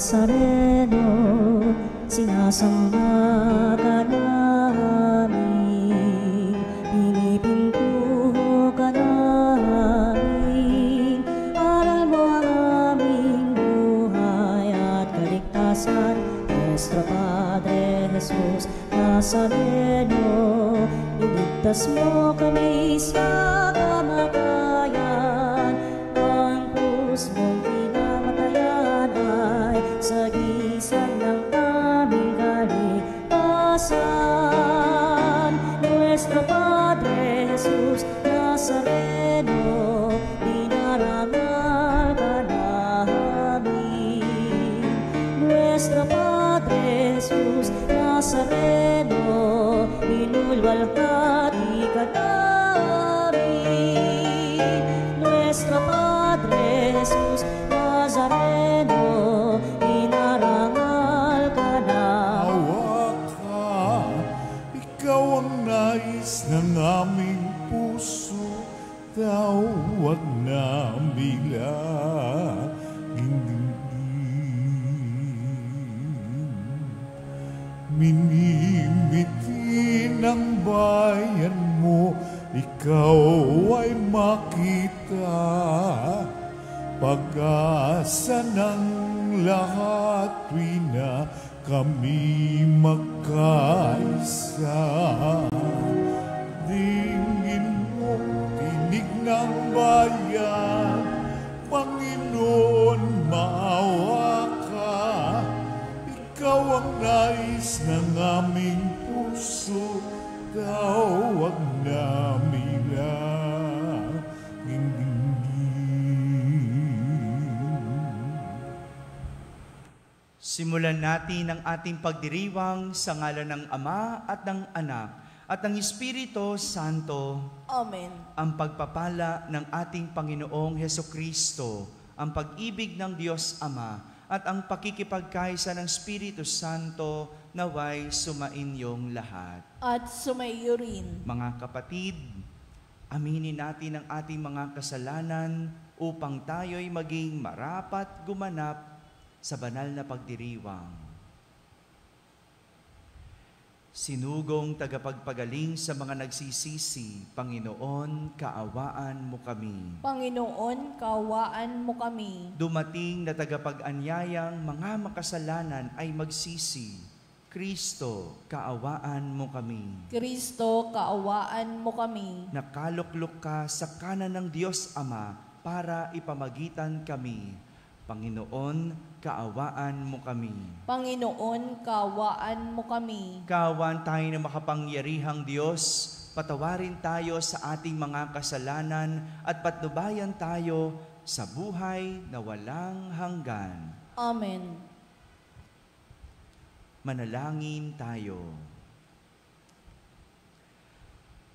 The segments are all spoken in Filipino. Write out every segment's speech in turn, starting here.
Nazareno, sinasamba ka namin, pinipintuho ka namin, aral mo ang aming buhay at kaligtasan. Nuestro Padre Jesus Nazareno, iligtas mo kami sa kamatayan, ang krus mong pinamatayan ay sagisag ng aming kaligtasan. Nuestro Padre Jesus Nazareno, dinarangal ka namin. Nuestro Padre Jesus Nazareno, inulwalhati ka namin. Nuestro Padre Jesus Nazareno, inarangal ka namin. Awa ka, ikaw ang nais ng aming puso, tawag namin laging minimiti ng bayan mo, ikaw ay makita, pag-asa ng lahat tuwi na kami magkaisa. Dingin mo, tinig ng bayan, Panginoon, maawa ka. Ikaw ang nais ng aming puso, tawag namin laging Simulan natin ang ating pagdiriwang sa ngalan ng Ama at ng Anak at ng Espiritu Santo. Amen. Ang pagpapala ng ating Panginoong Hesukristo, ang pag-ibig ng Diyos Ama, at ang pakikipagkaisa ng Espiritu Santo naway sumainyong lahat. At sumaiyo rin. Mga kapatid, aminin natin ang ating mga kasalanan upang tayo'y maging marapat gumanap sa banal na pagdiriwang. Sinugong tagapagpagaling sa mga nagsisisi, Panginoon, kaawaan mo kami. Panginoon, kaawaan mo kami. Dumating na tagapag-anyayang mga makasalanan ay magsisi, Kristo, kaawaan mo kami. Kristo, kaawaan mo kami. Nakaluklok ka sa kanan ng Diyos Ama para ipamagitan kami. Panginoon, kaawaan mo kami. Panginoon, kaawaan mo kami. Kaawaan tayo ng makapangyarihang Diyos, patawarin tayo sa ating mga kasalanan at patnubayan tayo sa buhay na walang hanggan. Amen. Manalangin tayo.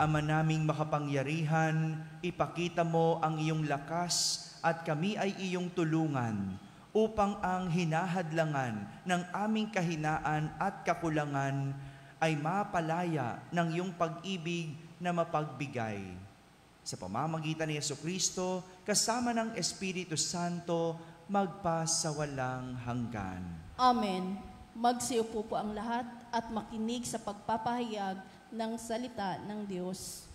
Ama naming makapangyarihan, ipakita mo ang iyong lakas at kami ay iyong tulungan upang ang hinahadlangan ng aming kahinaan at kakulangan ay mapalaya ng iyong pag-ibig na mapagbigay. Sa pamamagitan ni Jesucristo, kasama ng Espiritu Santo, magpasawalang hanggan. Amen. Magsiupo po ang lahat at makinig sa pagpapahayag ng salita ng Diyos.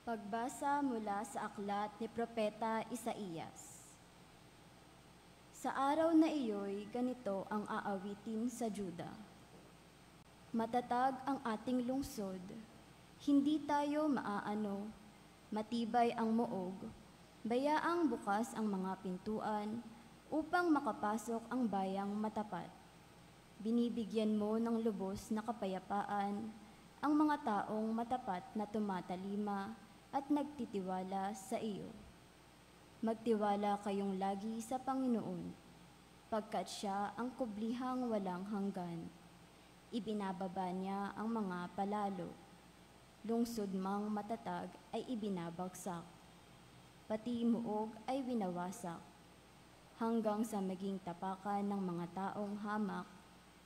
Pagbasa mula sa aklat ni Propeta Isaías. Sa araw na iyo'y ganito ang aawitin sa Juda. Matatag ang ating lungsod, hindi tayo maaano, matibay ang muog, bayaang bukas ang mga pintuan, upang makapasok ang bayang matapat. Binibigyan mo ng lubos na kapayapaan ang mga taong matapat na tumatalima at nagtitiwala sa iyo. Magtiwala kayong lagi sa Panginoon, pagkat siya ang kublihang walang hanggan. Ibinababa niya ang mga palalo. Lungsod mang matatag ay ibinabagsak. Pati muog ay winawasak, hanggang sa maging tapakan ng mga taong hamak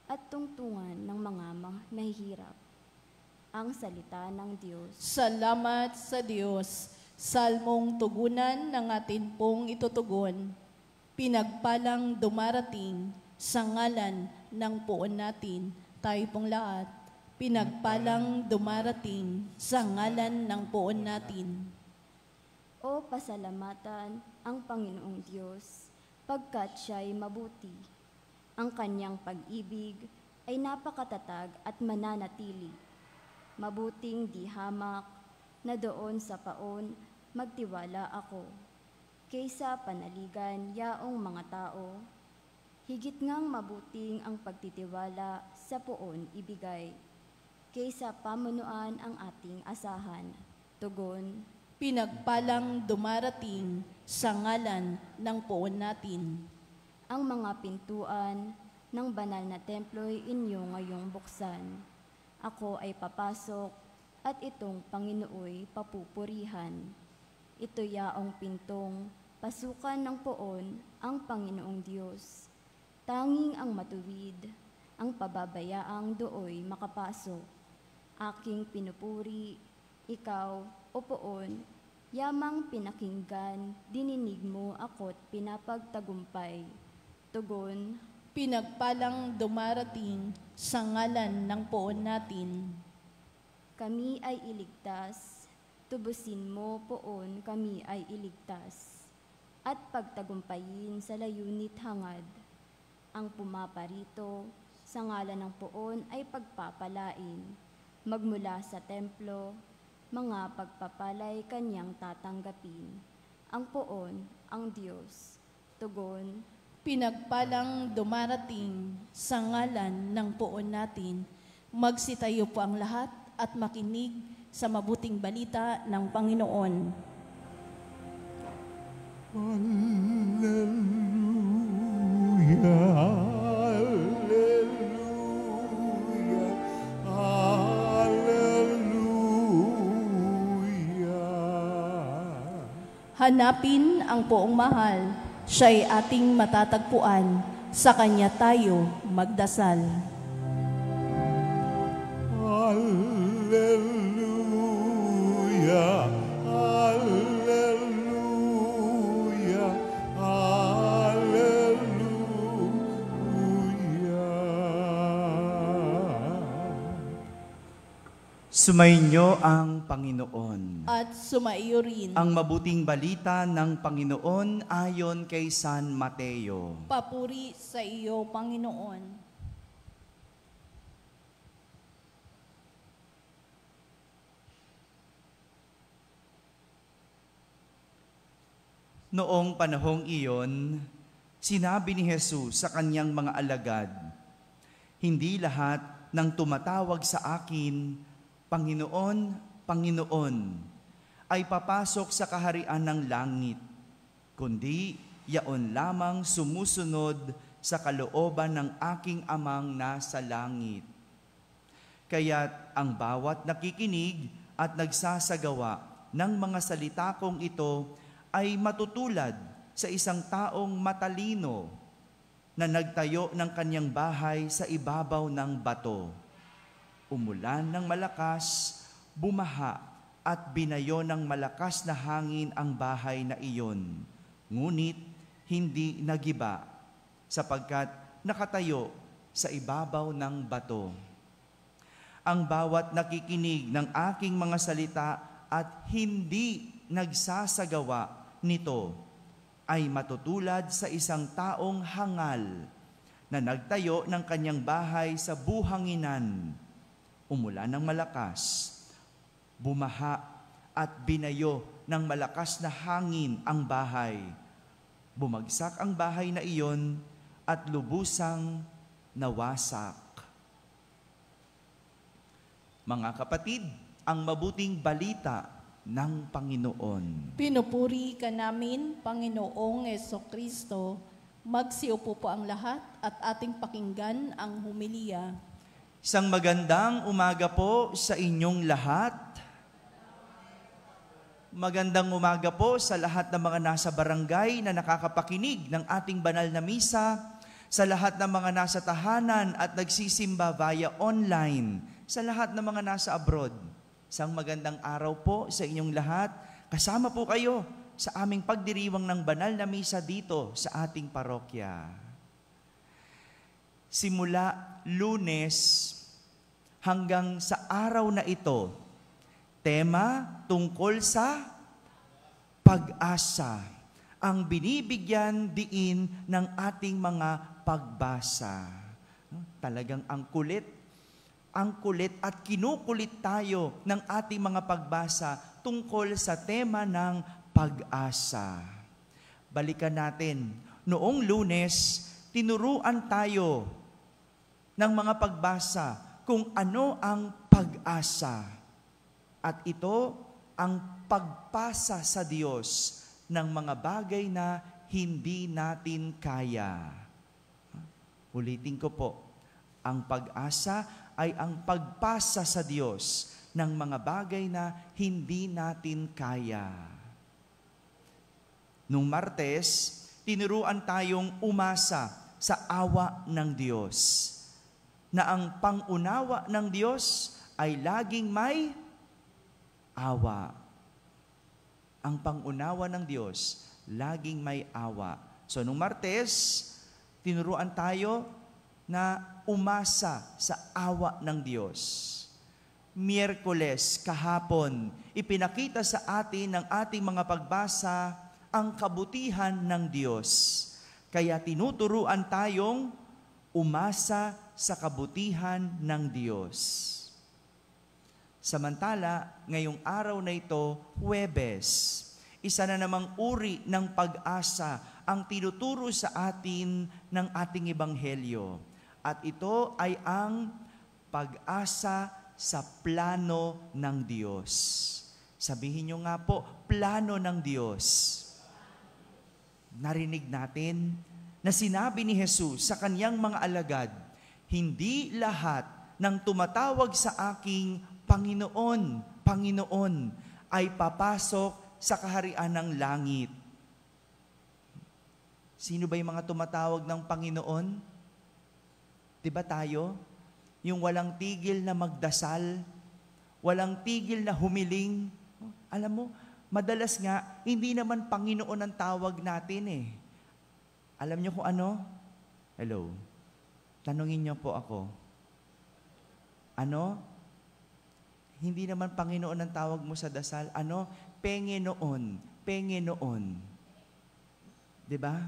at tungtungan ng mga mahihirap. ang salita ng Diyos. Salamat sa Diyos. Salmong tugunan ng atin pong itutugon. Pinagpalang dumarating sa ngalan ng poon natin. Tayo pong lahat. Pinagpalang dumarating sa ngalan ng poon natin. O pasalamatan ang Panginoong Diyos, pagkat siya'y mabuti. Ang kanyang pag-ibig ay napakatatag at mananatili. Mabuting di hamak na doon sa paon magtiwala ako. Kaysa panaligan yaong mga tao, higit ngang mabuting ang pagtitiwala sa poon ibigay. Kaysa pamunuan ang ating asahan. Tugon, Pinagpalang dumarating sa ngalan ng poon natin. ang mga pintuan ng banal na templo'y inyo ngayong buksan. Ako ay papasok at itong Panginooy papupurihan. Ito yaong pintong pasukan ng poon ang Panginoong Diyos. Tanging ang matuwid, ang pababayaang dooy makapasok. Aking pinupuri, ikaw o poon, yamang pinakinggan, dininig mo ako't pinapagtagumpay. Tugon, Pinagpalang dumarating sa ngalan ng poon natin. kami ay iligtas, tubusin mo poon kami ay iligtas, at pagtagumpayin sa layunit hangad. Ang pumaparito sa ngalan ng poon ay pagpapalain, magmula sa templo, mga pagpapalay kanyang tatanggapin. Ang poon, ang Diyos. Tugon, Pinagpalang dumarating sa ngalan ng poon natin. Magsitayo po ang lahat at makinig sa mabuting balita ng Panginoon. Hallelujah, hallelujah. Hanapin ang poong mahal, siya'y ating matatagpuan, sa kanya tayo magdasal. Hallelujah, hallelujah, hallelujah. Sumainyo ang Panginoon. At sumaiyo rin. Ang mabuting balita ng Panginoon ayon kay San Mateo. Papuri sa iyo, Panginoon. Noong panahong iyon, sinabi ni Jesus sa kanyang mga alagad, "Hindi lahat ng tumatawag sa akin, Panginoon, Panginoon, ay papasok sa kaharian ng langit, kundi yaon lamang sumusunod sa kalooban ng aking amang nasa langit. Kaya't ang bawat nakikinig at nagsasagawa ng mga salita kong ito ay matutulad sa isang taong matalino na nagtayo ng kanyang bahay sa ibabaw ng bato. Umulan ng malakas, bumaha at binayo ng malakas na hangin ang bahay na iyon. Ngunit hindi nagiba sapagkat nakatayo sa ibabaw ng bato. Ang bawat nakikinig ng aking mga salita at hindi nagsasagawa nito ay matutulad sa isang taong hangal na nagtayo ng kanyang bahay sa buhanginan. Umulan ng malakas, bumaha at binayo ng malakas na hangin ang bahay. Bumagsak ang bahay na iyon at lubusang nawasak." Mga kapatid, ang mabuting balita ng Panginoon. Pinupuri ka namin, Panginoong Jesucristo. Magsiupo po ang lahat at ating pakinggan ang humilya. Isang magandang umaga po sa inyong lahat. Magandang umaga po sa lahat ng mga nasa barangay na nakakapakinig ng ating banal na misa, sa lahat ng mga nasa tahanan at nagsisimba via online, sa lahat ng mga nasa abroad. Isang magandang araw po sa inyong lahat. Kasama po kayo sa aming pagdiriwang ng banal na misa dito sa ating parokya. Simula Lunes hanggang sa araw na ito, tema tungkol sa pag-asa ang binibigyan diin ng ating mga pagbasa. Talagang ang kulit at kinukulit tayo ng ating mga pagbasa tungkol sa tema ng pag-asa. Balikan natin. Noong Lunes, tinuruan tayo ng mga pagbasa kung ano ang pag-asa. At ito ang pagpasa sa Diyos ng mga bagay na hindi natin kaya. Ulitin ko po, ang pag-asa ay ang pagpasa sa Diyos ng mga bagay na hindi natin kaya. Nung Martes, tinuruan tayong umasa sa awa ng Diyos, na ang pangunawa ng Diyos ay laging may awa. Ang pangunawa ng Diyos, laging may awa. So, nung Martes, tinuruan tayo na umasa sa awa ng Diyos. Miyerkules, kahapon, ipinakita sa atin ng ating mga pagbasa ang kabutihan ng Diyos. Kaya tinuturuan tayong umasa sa kabutihan ng Diyos. Samantala, ngayong araw na ito, Huwebes, isa na namang uri ng pag-asa ang tinuturo sa atin ng ating Ebanghelyo. At ito ay ang pag-asa sa plano ng Diyos. Sabihin nyo nga po, plano ng Diyos. Narinig natin na sinabi ni Jesus sa kanyang mga alagad, hindi lahat ng tumatawag sa aking Panginoon, Panginoon, ay papasok sa kaharian ng langit. Sino ba yung mga tumatawag ng Panginoon? Diba tayo? Yung walang tigil na magdasal, walang tigil na humiling. Alam mo, madalas nga, hindi naman Panginoon ang tawag natin eh. Alam niyo kung ano? Hello? Tanungin niyo po ako. Ano? Hindi naman Panginoon ang tawag mo sa dasal. Ano? Panginoon. Panginoon. Diba?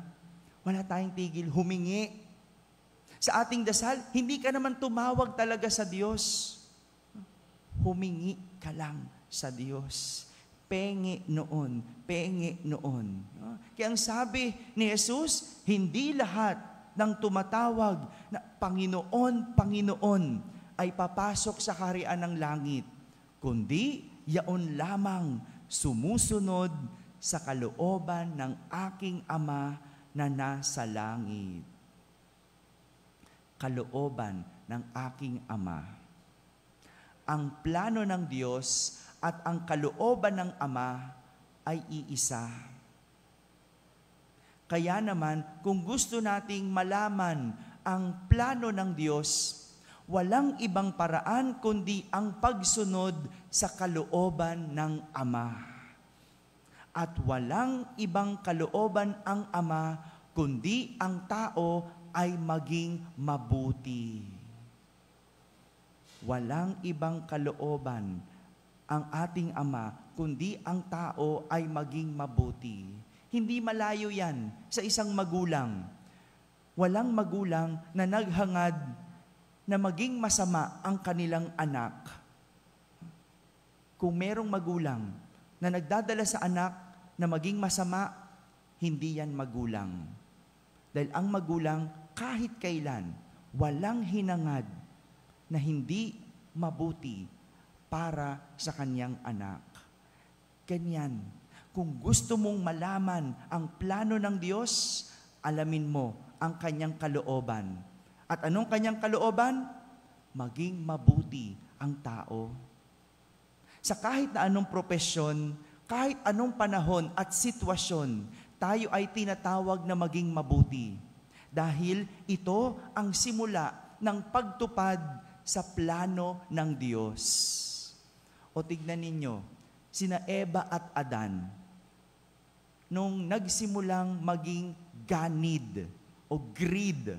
Wala tayong tigil, humingi. Sa ating dasal, hindi ka naman tumawag talaga sa Diyos. Humingi ka lang sa Diyos. Pengi noon, pengi noon. Kaya ang sabi ni Jesus, hindi lahat ng tumatawag na Panginoon, Panginoon ay papasok sa kaharian ng langit, kundi yaon lamang sumusunod sa kalooban ng aking Ama na nasa langit. Kalooban ng aking Ama. Ang plano ng Diyos at ang kalooban ng Ama ay iisa. Kaya naman, kung gusto nating malaman ang plano ng Diyos, walang ibang paraan kundi ang pagsunod sa kalooban ng Ama. At walang ibang kalooban ang Ama kundi ang tao ay maging mabuti. Walang ibang kalooban ang ating Ama, kundi ang tao ay maging mabuti. Hindi malayo yan sa isang magulang. Walang magulang na naghangad na maging masama ang kanilang anak. Kung merong magulang na nagdadala sa anak na maging masama, hindi yan magulang. Dahil ang magulang, kahit kailan, walang hinangad na hindi mabuti para sa kanyang anak. Ganyan, kung gusto mong malaman ang plano ng Diyos, alamin mo ang kanyang kalooban. At anong kanyang kalooban? Maging mabuti ang tao. Sa kahit na anong propesyon, kahit anong panahon at sitwasyon, tayo ay tinatawag na maging mabuti. Dahil ito ang simula ng pagtupad sa plano ng Diyos. O tignan ninyo, sina Eva at Adan, nung nagsimulang maging ganid o greed,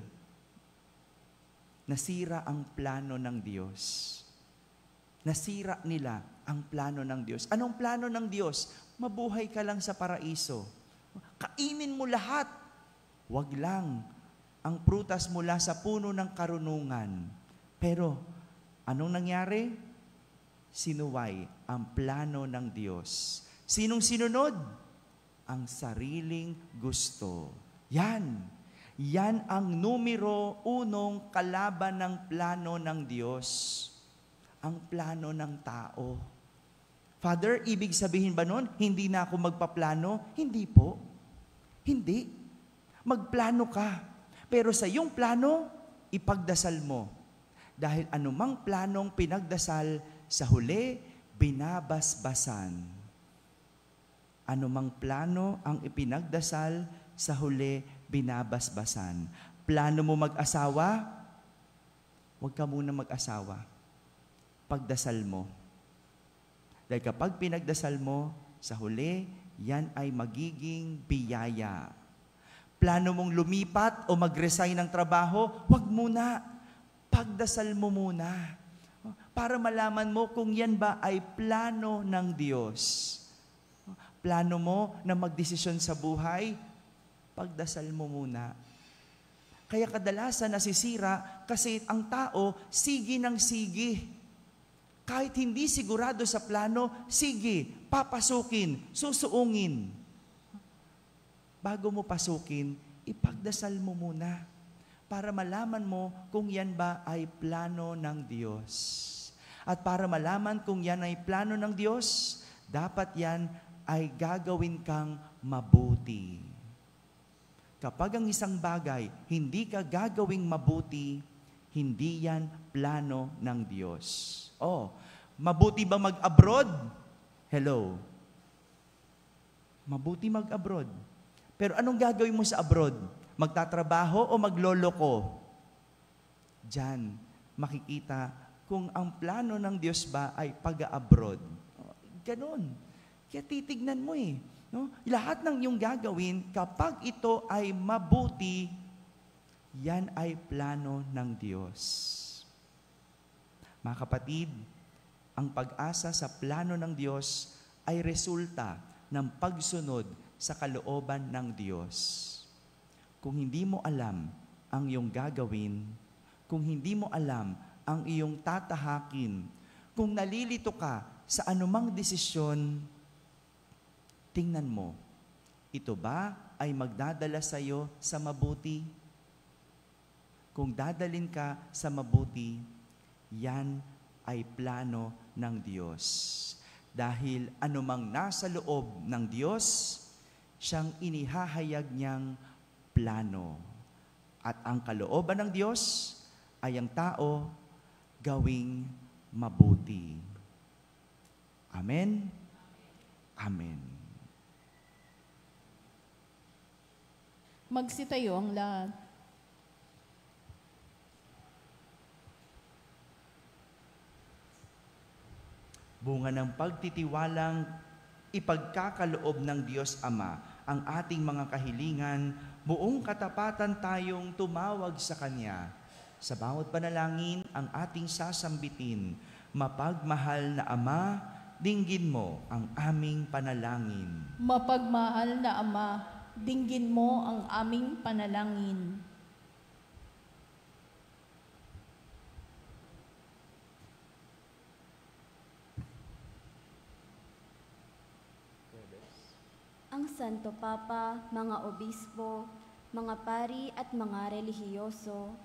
nasira ang plano ng Diyos. Nasira nila ang plano ng Diyos. Anong plano ng Diyos? Mabuhay ka lang sa paraiso. Kainin mo lahat. Wag lang ang prutas mula sa puno ng karunungan. Pero, anong nangyari? Sinuway ang plano ng Diyos. Sinong sinunod? Ang sariling gusto. Yan ang numero unong kalaban ng plano ng Diyos. Ang plano ng tao. Father, ibig sabihin ba nun, hindi na ako magpaplano? Hindi po. Hindi. Magplano ka. Pero sa iyong plano, ipagdasal mo. Dahil anumang planong pinagdasal, sa huli, binabasbasan. Anumang plano ang ipinagdasal, sa huli, binabasbasan. Plano mo mag-asawa? Huwag ka muna mag-asawa. Pagdasal mo. Dahil kapag pinagdasal mo, sa huli, yan ay magiging biyaya. Plano mong lumipat o mag-resign ng trabaho? Huwag muna. Pagdasal mo muna. Para malaman mo kung yan ba ay plano ng Diyos. Plano mo na magdesisyon sa buhay? Pagdasal mo muna. Kaya kadalasan nasisira kasi ang tao sige ng sige. Kahit hindi sigurado sa plano, sige, papasukin, susuungin. Bago mo pasukin, ipagdasal mo muna para malaman mo kung yan ba ay plano ng Diyos. At para malaman kung yan ay plano ng Diyos, dapat yan ay gagawin kang mabuti. Kapag ang isang bagay hindi ka gagawing mabuti, hindi yan plano ng Diyos. Oh, mabuti ba mag-abroad? Hello. Mabuti mag-abroad. Pero anong gagawin mo sa abroad? Magtatrabaho o magloloko? Diyan, makikita kung ang plano ng Diyos ba ay pag-abroad. Ganon. Kaya titignan mo eh. No? Lahat ng iyong gagawin, kapag ito ay mabuti, yan ay plano ng Diyos. Mga kapatid, ang pag-asa sa plano ng Diyos ay resulta ng pagsunod sa kalooban ng Diyos. Kung hindi mo alam ang iyong gagawin, kung hindi mo alam ang iyong tatahakin, kung nalilito ka sa anumang desisyon, tingnan mo, ito ba ay magdadala sa iyo sa mabuti? Kung dadalin ka sa mabuti, yan ay plano ng Diyos. Dahil anumang nasa loob ng Diyos, siyang inihahayag niyang plano. At ang kalooban ng Diyos ay ang tao gawing mabuti. Amen? Amen. Magsitayo ang lahat. Bunga ng pagtitiwalang ipagkakaloob ng Diyos Ama ang ating mga kahilingan, buong katapatan tayong tumawag sa Kanya. Sa bawat panalangin ang ating sasambitin, mapagmahal na Ama, dinggin mo ang aming panalangin. Mapagmahal na Ama, dinggin mo ang aming panalangin. Ang Santo Papa, mga obispo, mga pari at mga relihiyoso,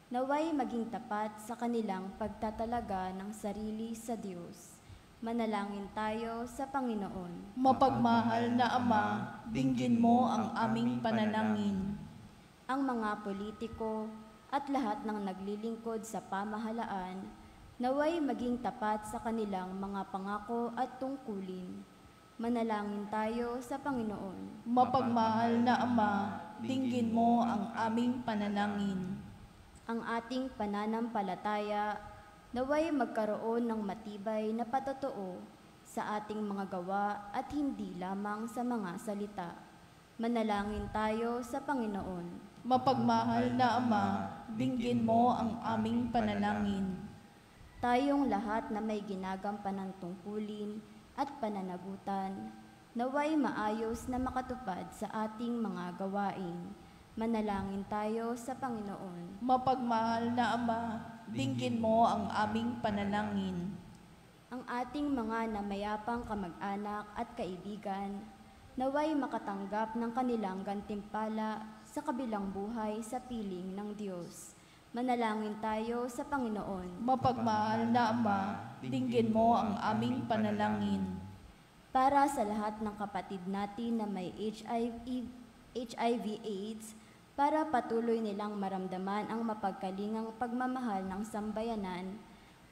naway maging tapat sa kanilang pagtatalaga ng sarili sa Diyos. Manalangin tayo sa Panginoon. Mapagmahal na Ama, dinggin mo ang aming panalangin. Ang mga politiko at lahat ng naglilingkod sa pamahalaan, naway maging tapat sa kanilang mga pangako at tungkulin. Manalangin tayo sa Panginoon. Mapagmahal na Ama, dinggin mo ang aming panalangin. Ang ating pananampalataya Naway magkaroon ng matibay na patotoo sa ating mga gawa at hindi lamang sa mga salita. Manalangin tayo sa Panginoon. Mapagmahal na Ama, dinggin mo ang aming panalangin. Tayong lahat na may ginagampanang tungkulin at pananagutan, naway maayos na makatupad sa ating mga gawain. Manalangin tayo sa Panginoon. Mapagmahal na Ama, dinggin mo ang aming panalangin. Ang ating mga namayapang kamag-anak at kaibigan, naway makatanggap ng kanilang gantimpala sa kabilang buhay sa piling ng Diyos. Manalangin tayo sa Panginoon. Mapagmahal na Ama, dinggin mo ang aming panalangin. Para sa lahat ng kapatid natin na may HIV/AIDS, para patuloy nilang maramdaman ang mapagkalingang pagmamahal ng sambayanan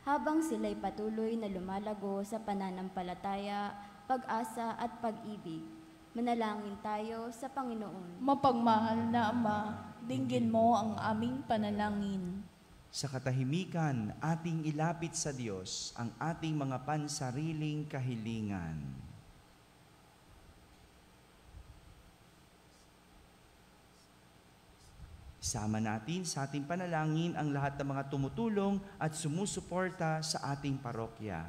habang sila'y patuloy na lumalago sa pananampalataya, pag-asa at pag-ibig. Manalangin tayo sa Panginoon. Mapagmahal na Ama, dinggin mo ang aming panalangin. Sa katahimikan, ating ilapit sa Diyos ang ating mga pansariling kahilingan. Isama natin sa ating panalangin ang lahat ng mga tumutulong at sumusuporta sa ating parokya.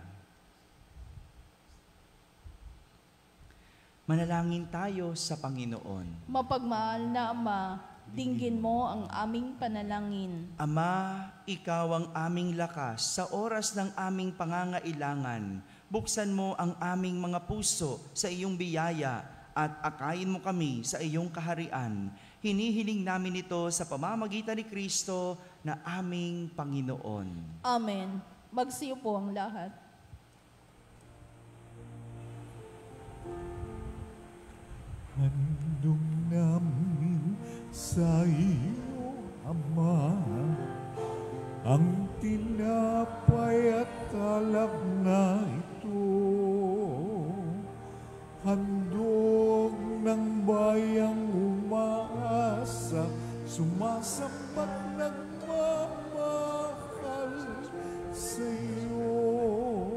Manalangin tayo sa Panginoon. Mapagmahal na Ama, dinggin mo ang aming panalangin. Ama, Ikaw ang aming lakas sa oras ng aming pangangailangan. Buksan mo ang aming mga puso sa iyong biyaya at akayin mo kami sa iyong kaharian. Hinihiling namin ito sa pamamagitan ni Kristo na aming Panginoon. Amen. Magsiyo po ang lahat. Handog namin sa iyo, Ama, ang tinapay at alak na ito. Handog ng bayang umaasa, sumasambat nagmamahal sa iyo.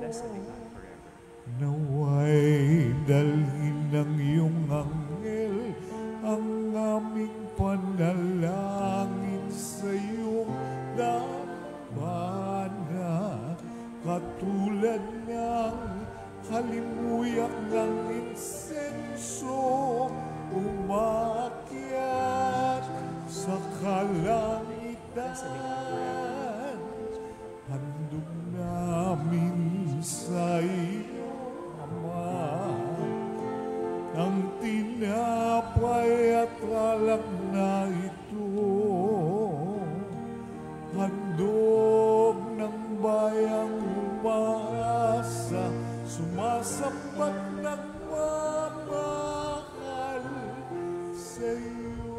Naway dalhin ng iyong anghel ang aming panalangin sa iyong dambana, katulad ng halimuyak ng insenso umakyat sa kalangitan. Handog namin sa iyo, Ama, ang tinapay at alak na ito. Handog ng bayang umaasa, sumasambat ng mamahal sa iyo.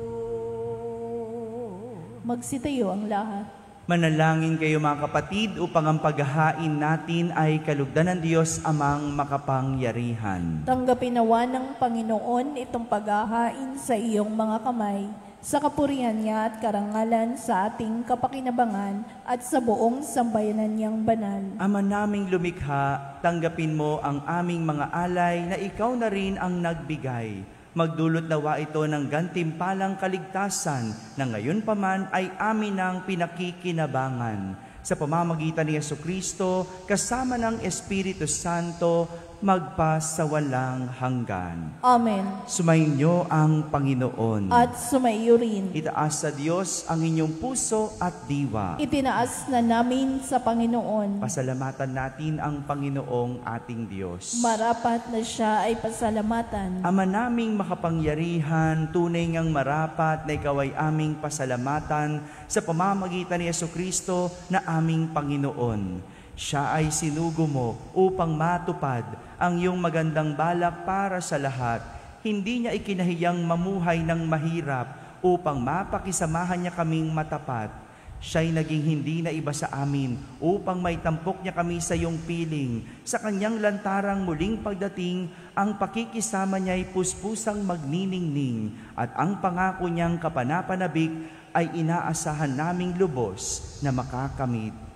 Magsitayo ang lahat. Manalangin kayo mga kapatid upang ang paghahain natin ay kalugdan ng Diyos amang makapangyarihan. Tanggapin nawa ng Panginoon itong paghahain sa iyong mga kamay, sa kapurihan niya at karangalan sa ating kapakinabangan at sa buong sambayanan niyang banal. Ama naming lumikha, tanggapin mo ang aming mga alay na ikaw na rin ang nagbigay. Magdulot nawa ito ng gantimpalang kaligtasan na ngayon pa man ay amin ang pinakikinabangan. Sa pamamagitan ni Jesucristo, kasama ng Espiritu Santo, magpasawalang hanggan. Amen. Sumainyo ang Panginoon. At sumaiyo rin. Itaas sa Diyos ang inyong puso at diwa. Itinaas na namin sa Panginoon. Pasalamatan natin ang Panginoong ating Diyos. Marapat na siya ay pasalamatan. Ama naming makapangyarihan, tunay ngang marapat na ikaw ay aming pasalamatan sa pamamagitan ni Jesucristo na aming Panginoon. Siya ay sinugo mo upang matupad ang iyong magandang balak para sa lahat. Hindi niya ikinahiyang mamuhay ng mahirap upang mapakisamahan niya kaming matapat. Siya'y naging hindi na iba sa amin upang may tampok niya kami sa iyong piling. Sa kanyang lantarang muling pagdating, ang pakikisama niya'y puspusang magniningning at ang pangako niyang kapanapanabik ay inaasahan naming lubos na makakamit.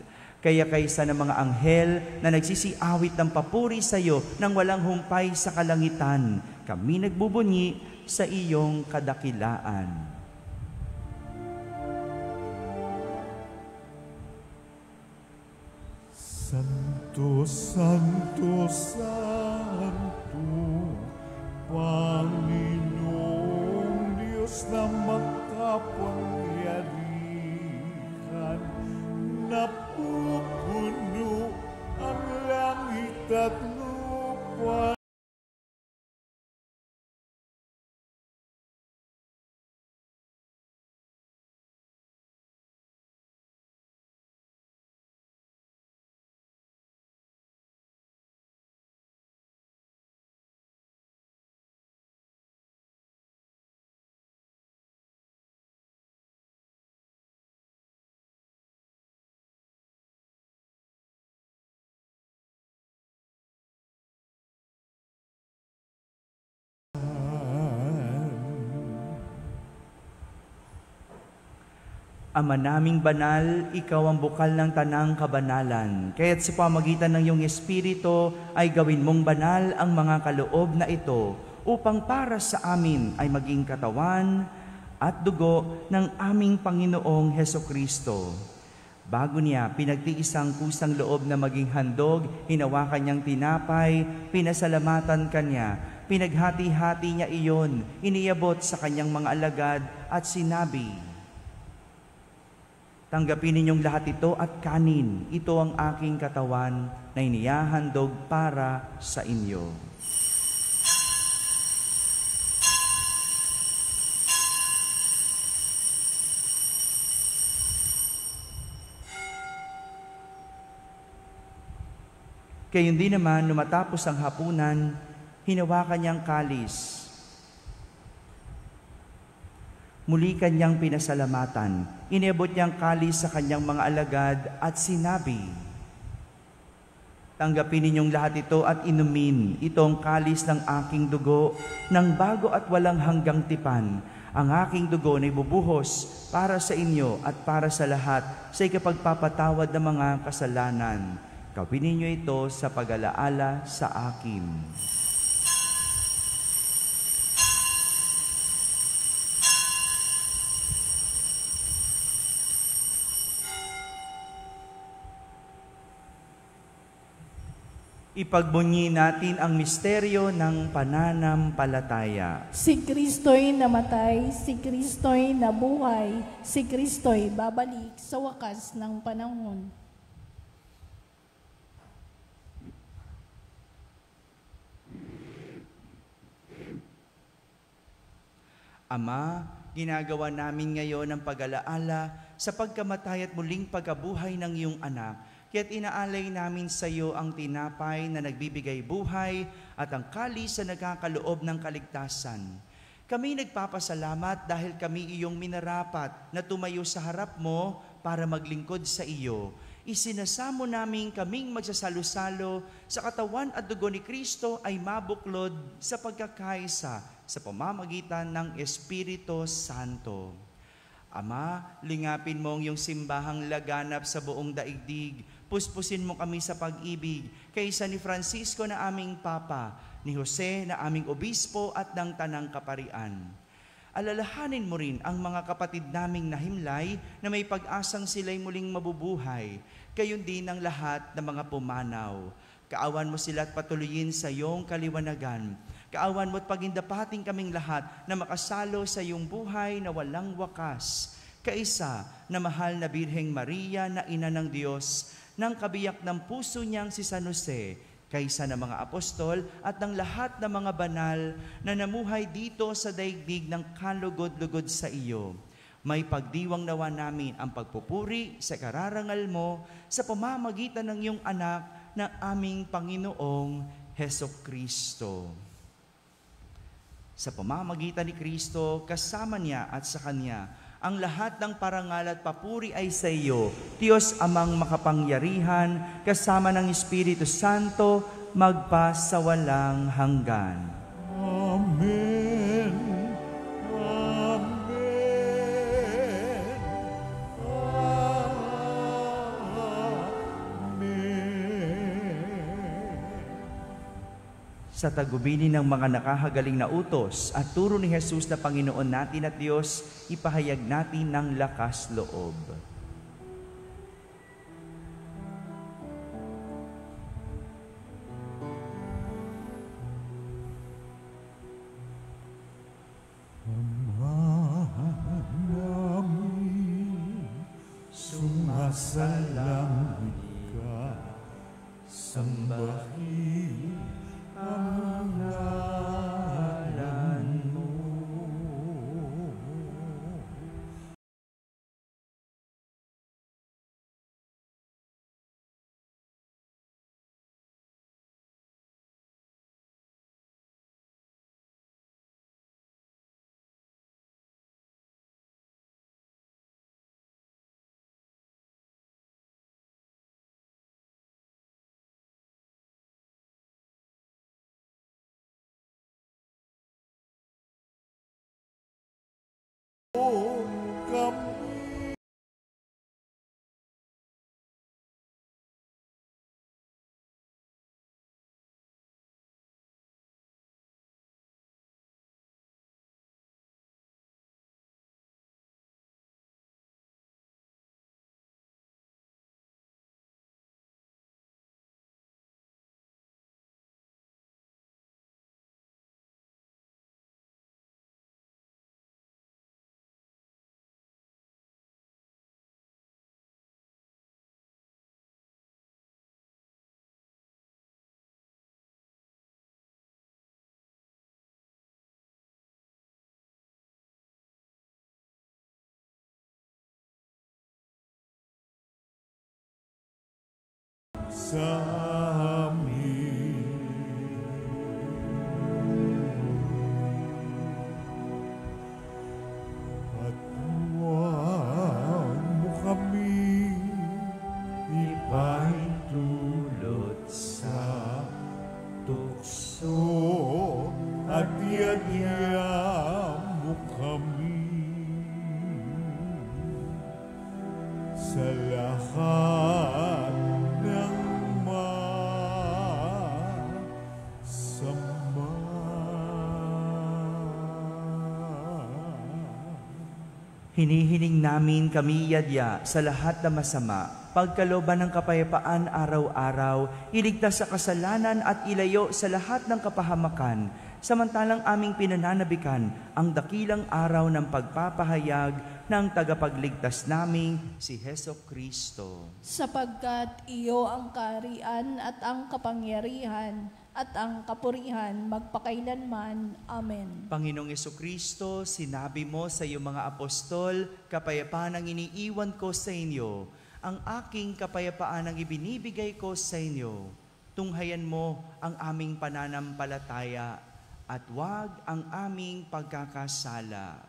Kaya kaysa ng mga anghel na nagsisiawit ng papuri sa iyo nang walang humpay sa kalangitan, kami nagbubunyi sa iyong kadakilaan. Santo, Santo, Santo, Panginoong Diyos na makapangyarihan, napupuno ang langit at lupa. Ama naming banal, ikaw ang bukal ng tanang kabanalan. Kaya't sa pamagitan ng iyong Espiritu ay gawin mong banal ang mga kaloob na ito upang para sa amin ay maging katawan at dugo ng aming Panginoong Hesukristo. Bago niya pinagtiis ang kusang loob na maging handog, hinawakan niyang tinapay, pinasalamatan kanya, pinaghati-hati niya iyon, iniabot sa kanyang mga alagad at sinabi, "Tanggapin ninyong lahat ito at kanin. Ito ang aking katawan na inihahandog para sa inyo." Gayon din naman, nung matapos ang hapunan, hinawakan niyang kalis. Muli kanyang pinasalamatan. Iniabot niyang kalis sa kanyang mga alagad at sinabi, "Tanggapin ninyong lahat ito at inumin. Ito ang kalis ng aking dugo, ng bago at walang hanggang tipan. Ang aking dugo na ibubuhos para sa inyo at para sa lahat sa ikapagpapatawad ng mga kasalanan. Gawin ninyo ito sa pag-alaala sa akin." Ipagbunyi natin ang misteryo ng pananampalataya. Si Kristo'y namatay, si Kristo'y nabuhay, si Kristo'y babalik sa wakas ng panahon. Ama, ginagawa namin ngayon ang pag-alaala sa pagkamatay at muling pagkabuhay ng iyong anak. Kaya't inaalay namin sa iyo ang tinapay na nagbibigay buhay at ang kalis na nagkakaloob ng kaligtasan. Kami nagpapasalamat dahil kami iyong minarapat na tumayo sa harap mo para maglingkod sa iyo. Isinasamo namin kaming magsasalo-salo sa katawan at dugo ni Kristo ay mabuklod sa pagkakaisa sa pamamagitan ng Espiritu Santo. Ama, lingapin mo ang iyong simbahang laganap sa buong daigdig. Puspusin mo kami sa pag-ibig, kaysa ni Francisco na aming Papa, ni Jose na aming Obispo at ng Tanang Kaparian. Alalahanin mo rin ang mga kapatid naming nahimlay na may pag-asang sila'y muling mabubuhay, gayon din ang lahat ng mga pumanaw. Kaawan mo sila at patuloyin sa iyong kaliwanagan. Kaawan mo at pagindapating kaming lahat na makasalo sa iyong buhay na walang wakas. Kaisa na mahal na Birheng Maria na Ina ng Diyos, ng kabiyak ng puso niyang si San Jose, kaysa ng mga apostol at ng lahat ng mga banal na namuhay dito sa daigdig ng kalugod-lugod sa iyo. May pagdiwang nawa namin ang pagpupuri sa kararangal mo sa pamamagitan ng iyong anak na aming Panginoong Hesukristo. Sa pamamagitan ni Kristo, kasama niya at sa Kanya, ang lahat ng parangal at papuri ay sa iyo, Diyos Amang makapangyarihan, kasama ng Espiritu Santo, magpa sa walang hanggan. Amen. Amen. Sa tagubili ng mga nakahagaling na utos at turo ni Jesus na Panginoon natin at Diyos, ipahayag natin ng lakas loob. Sumasalangit ka, sambahin ang ngalan mo. Kami sa amin. At huwag mo kami ipaintulot sa tukso at iadya mo kami sa lahat ng masama. Hinihiling namin kami iadya sa lahat na masama, pagkalooban ng kapayapaan araw-araw, iligtas sa kasalanan at ilayo sa lahat ng kapahamakan, samantalang aming pinananabikan ang dakilang araw ng pagpapahayag ng tagapagligtas naming si Heso Kristo. Sapagkat iyo ang kaharian at ang kapangyarihan at ang kapurihan magpakailanman. Amen. Panginoong Jesucristo, sinabi mo sa iyong mga apostol, kapayapaan ang iniiwan ko sa inyo, ang aking kapayapaan ang ibinibigay ko sa inyo. Tunghayan mo ang aming pananampalataya at huwag ang aming pagkakasala.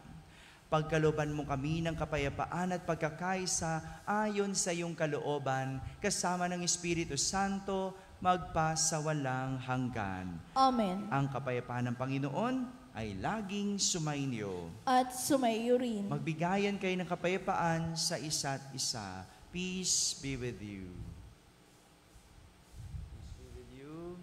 Pagkalooban mo kami ng kapayapaan at pagkakaisa ayon sa iyong kalooban, kasama ng Espiritu Santo, magpasawalang hanggan. Amen. Ang kapayapaan ng Panginoon ay laging sumainyo. At sumaiyo rin. Magbigayan kayo ng kapayapaan sa isa't isa. Peace be with you. Peace be with you.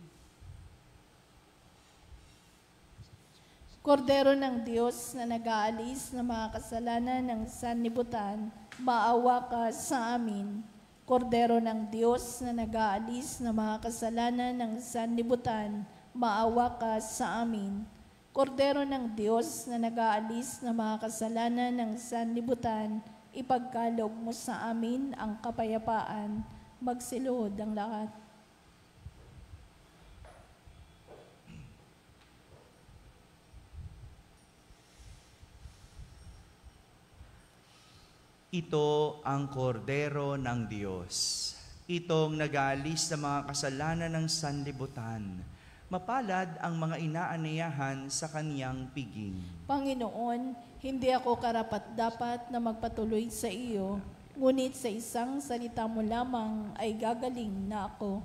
Kordero ng Diyos na nag-aalis ng mga kasalanan ng sanlibutan, maawa ka sa amin. Kordero ng Diyos na nag-aalis ng mga kasalanan ng sanlibutan, maawa ka sa amin. Kordero ng Diyos na nag-aalis ng mga kasalanan ng sanlibutan, ipagkaloob mo sa amin ang kapayapaan. Magsiluhod ang lahat. Ito ang kordero ng Diyos. Itong nag-aalis sa mga kasalanan ng sanlibutan. Mapalad ang mga inaaniyahan sa kaniyang piging. Panginoon, hindi ako karapat-dapat na magpatuloy sa iyo, ngunit sa isang salita mo lamang ay gagaling na ako.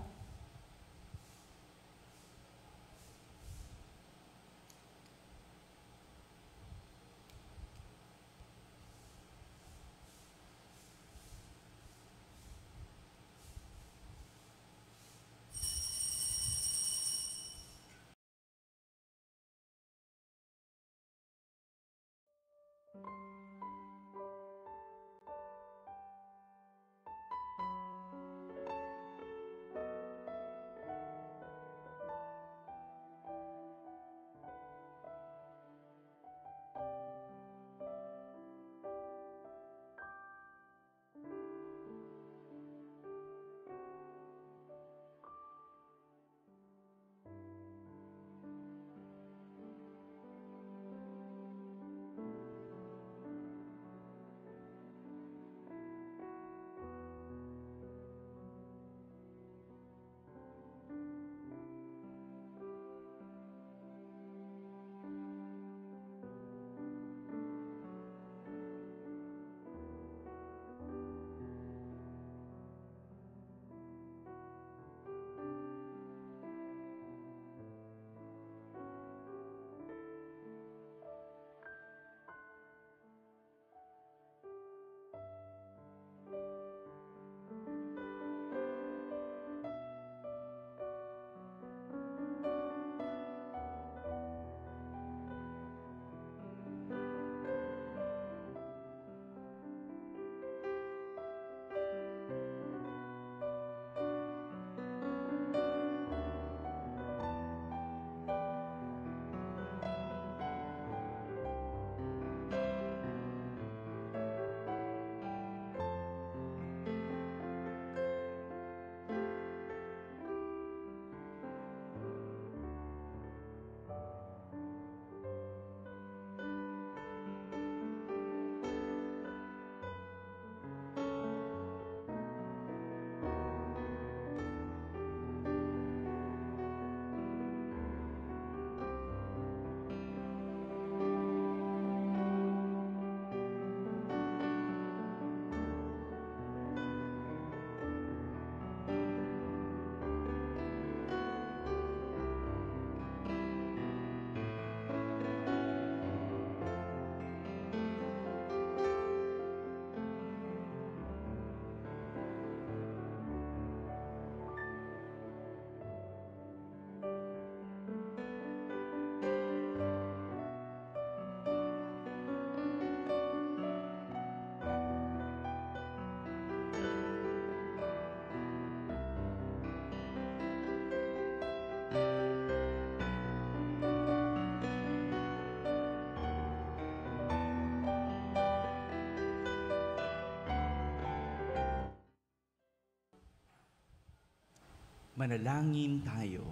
Manalangin tayo.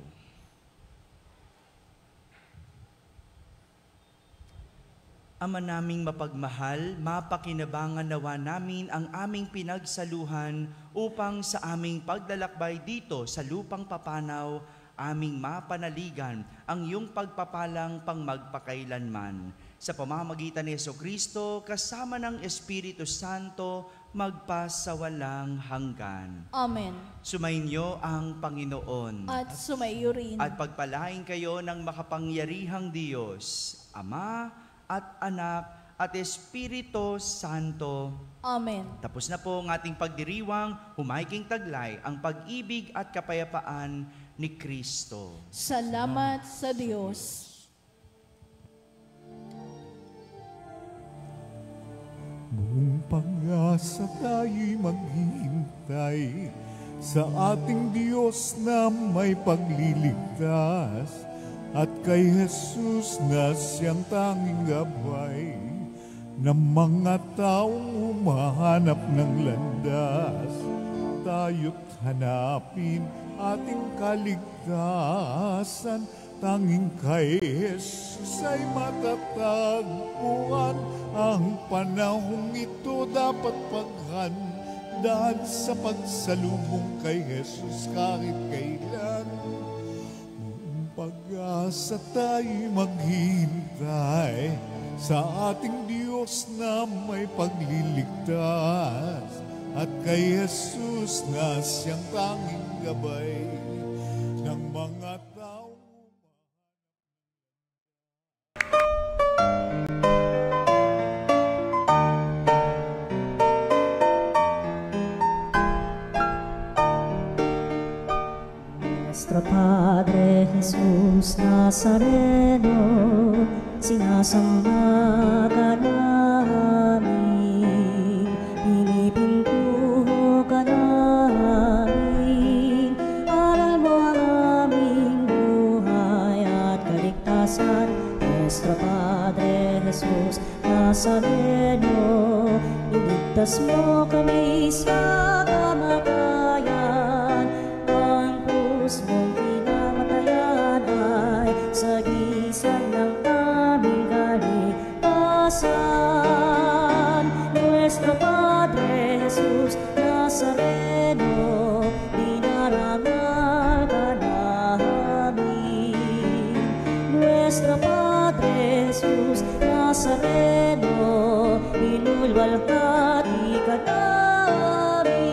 Ama naming mapagmahal, mapakinabangan nawa namin ang aming pinagsaluhan upang sa aming paglalakbay dito sa lupang papanaw, aming mapanaligan ang iyong pagpapalang pang magpakailanman. Sa pamamagitan ni Jesucristo, kasama ng Espiritu Santo, magpasawalang hanggan. Amen. Sumainyo ang Panginoon. At sumaiyo rin. At pagpalain kayo ng makapangyarihang Diyos, Ama at Anak at Espiritu Santo. Amen. Tapos na po ang ating pagdiriwang, humaiking taglay ang pag-ibig at kapayapaan ni Kristo. Salamat sa Diyos. Buong pag-asa tayo'y maghihintay sa ating Diyos na may pagliligtas at kay Jesus na siyang tanging gabay ng mga taong humahanap ng landas. Tayo't hanapin ating kaligtasan, tanging kay Jesus ay matatagpuan. Ang panahong ito dapat paghandaan sa pagsalubong kay Jesus kahit kailan. Pag-asa tayo'y maghihintay sa ating Diyos na may pagliligtas at kay Jesus na siyang tanging gabay ng mga tao. Nuestro Padre Jesus Nazareno, sinasamba ka namin, pinipintuho ka namin, aral mo ang aming buhay at kaligtasan. Nuestro Padre Jesus Nazareno, iligtas mo kami sa kamatayan, ang krus mong pinamatayan ay sagisag ng aming kaligtasan. Nuestro Padre Jesus Nazareno, dinarangal ka namin. Nuestro Padre Jesus Nazareno, inulwalhati ka namin.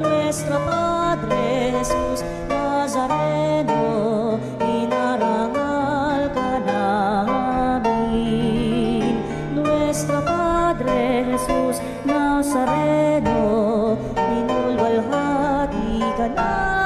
Nuestro Padre Jesus Nazareno, inarangal ka namin. Nuestro Padre Jesus Nazareno, inulwalhati ka namin.